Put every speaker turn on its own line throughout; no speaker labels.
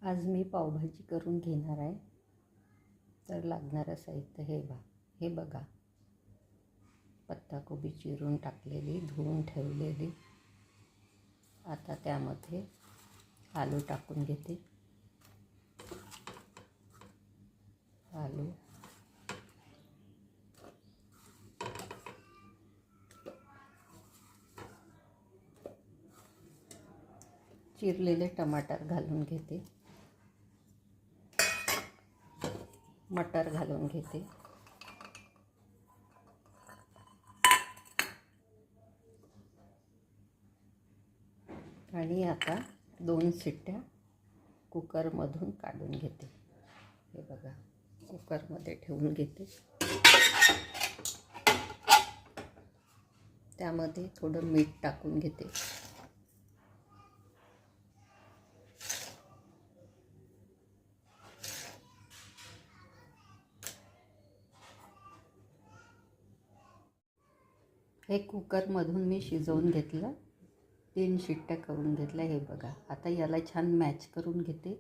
आज मी पावभाजी करून घेणार आहे. तर लागणारं साहित्य हे बघा. पत्ताकोबी चिरून टाकलेली, धुवून ठेवलेली. आता त्यामध्ये आलू टाकून घेते. आलू, चिरलेले टमाटर घालून घेते. मटर घालून घेते. आणि आता 2 शिट्ट्या कुकरमधून काढून घेते. हे बघा, कुकरमध्ये ठेवून घेते. त्यामध्ये थोडं मीठ टाकून घेते. हे कुकरमधून मी शिजवून घेतलं. 3 शिट्ट्या करून घेतल्या. हे बघा, आता याला छान मॅच करून घेते.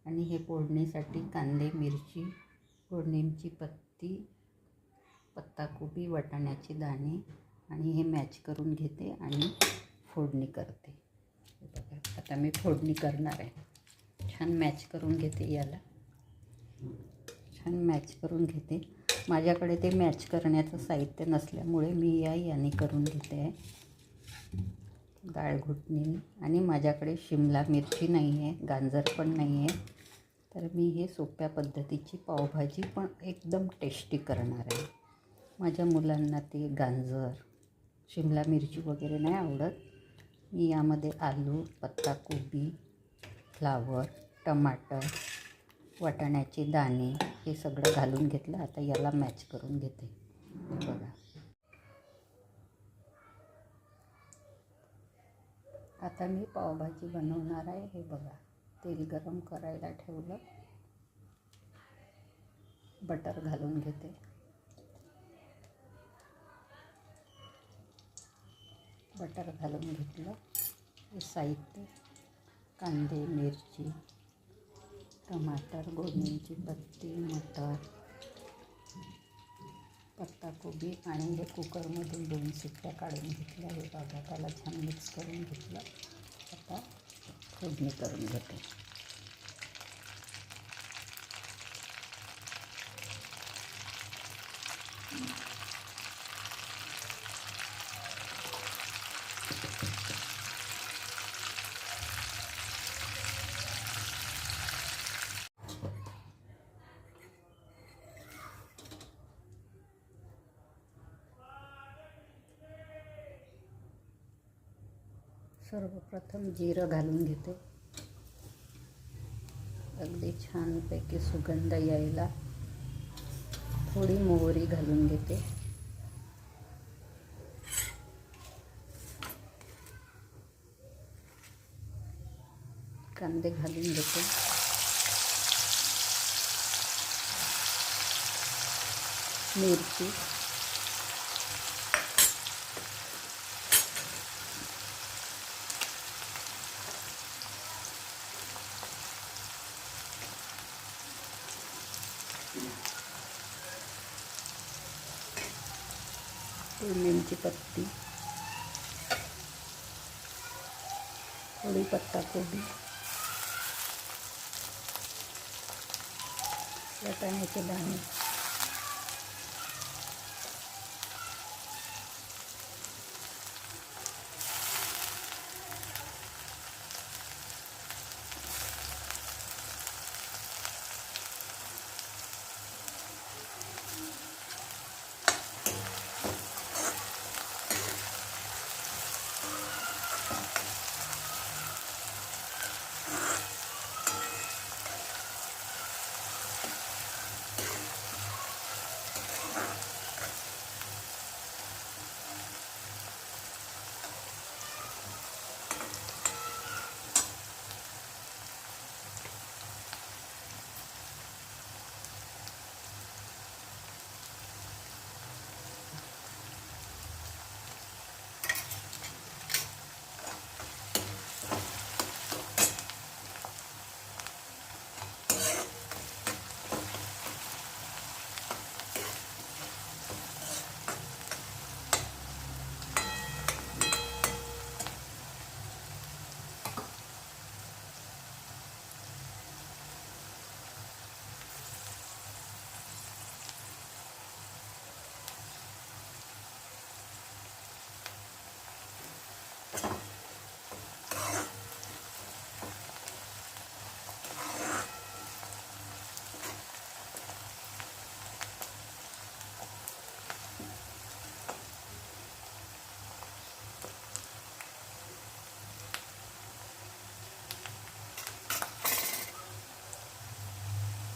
आणि हे फोडणीसाठी कांदे, मिरची, फोडणीची पत्ती, पत्ताकोबी, वाटाण्याचे दाणे आणि हे मॅच करून घेते आणि फोडणी करते. हे बघा, आता मी फोडणी करणार आहे. छान मॅच करून घेते. याला छान मॅच करून घेते. माझ्याकडे ते मॅच करण्याचं साहित्य नसल्यामुळे मी याने करून घेते आहे, डाळ घुटणी. आणि माझ्याकडे शिमला मिरची नाही आहे, गाजर पण नाही आहे. तर मी हे सोप्या पद्धतीची पावभाजी पण एकदम टेस्टी करणार आहे. माझ्या मुलांना ते गाजर, शिमला मिरची वगैरे नाही आवडत. मी यामध्ये आलू, पत्ताकोबी, फ्लावर, टमाटर, वाटाण्याचे दाणे हे सगळं घालून घेतलं. आता याला मॅच करून घेते. बघा, आता मी पावभाजी बनवणार आहे. हे बघा, तेल गरम करायला ठेवलं. बटर घालून घेते. बटर घालून घेतलं. हे साहित्य कांदे, मिरची, टमाटर, गोडणीची पत्ती, मटर, पत्ताकोबी आणि हे कुकरमधून 2 शिट्ट्या काढून घेतल्या. हे बघा, त्याला छान मिक्स करून घेतलं. आता फोडणी करून घेते. सर्वप्रथम जिरं घालून घेते. अगदी छानपैकी सुगंध यायला थोडी मोहरी घालून घेते. कांदे घालून घेते. मिरची, फोडणीची पत्ती, थोडी पत्ताकोबी, वाटाण्याचे दाणे,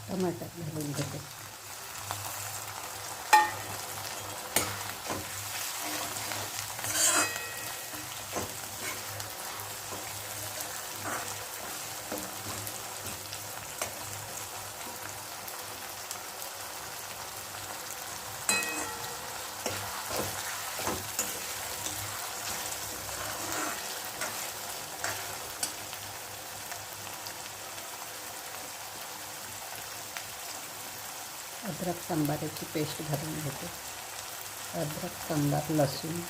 टमाटर घालून घेते. अद्रक सांबाराची पेस्ट घालून घेते. अद्रक सांबार, लसूण,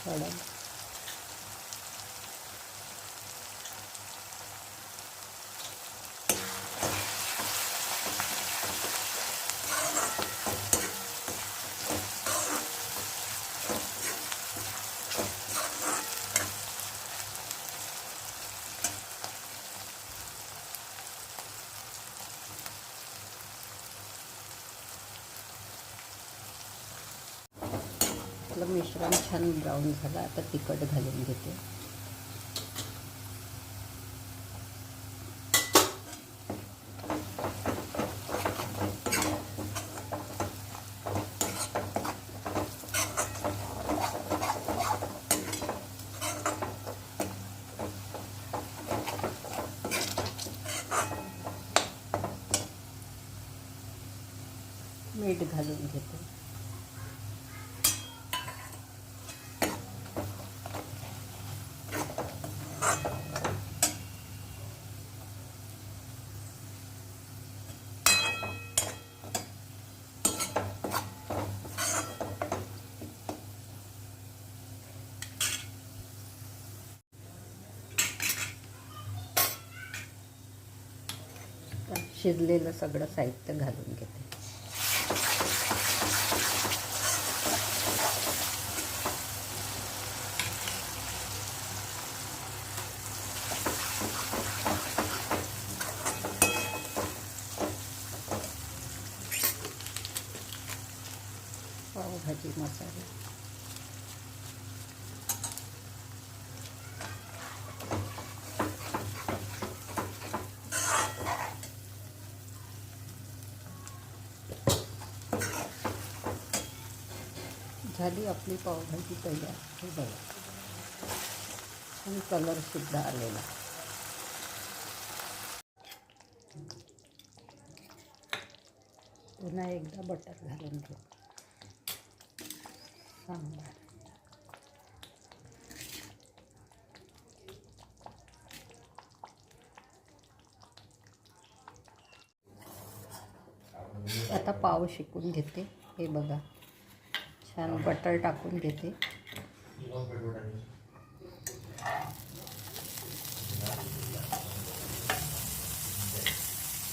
हळद, आपलं मिश्रण छान ब्राऊन झालं. आता तिखट घालून घेते. मीठ घालून घेते. शिजलेलं सगळं साहित्य घालून घेते. पावभाजी मसाला, झाली आपली पावभाजी तयार. हे बघा, आणि कलरसुद्धा आलेला. पुन्हा एकदा बटर घालून घेऊ. सांबार, आता पाव शेकून घेते. हे बघा, छान बटर टाकून घेते.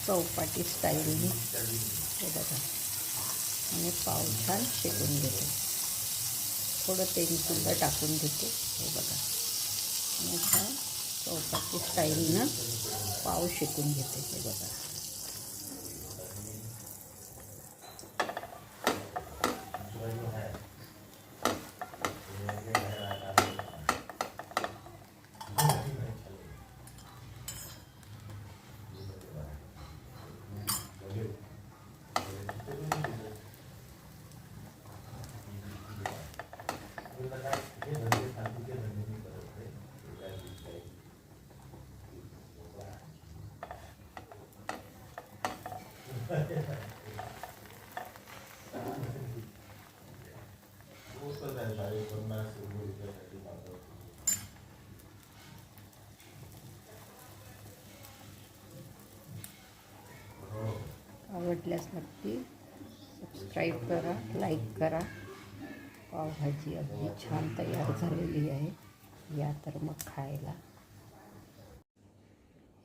चौपाटी स्टाईलने हे बघा, आणि पाव छान शेकून घेते. थोडं तेलसुद्धा टाकून घेते. हे बघा, आणि छान चौपाटी स्टाईलनं पाव शेकून घेते. हे बघा, आवडल्यास नक्की सबस्क्राईब करा, लाईक करा. पावभाजी अगदी छान तयार झालेली आहे. या तर मग खायला.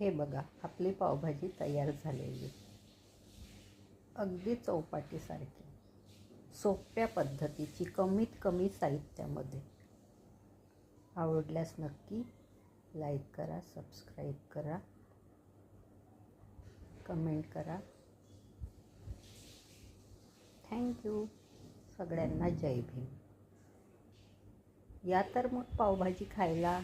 हे बघा, आपली पावभाजी तयार झालेली. अगदी चौपाटीसारखी, सोप्या पद्धतीची, कमीत कमी साहित्यामध्ये. आवडल्यास नक्की लाईक करा, सबस्क्राईब करा, कमेंट करा. थँक्यू. सगळ्यांना जय भीम. या तर मग पावभाजी खायला.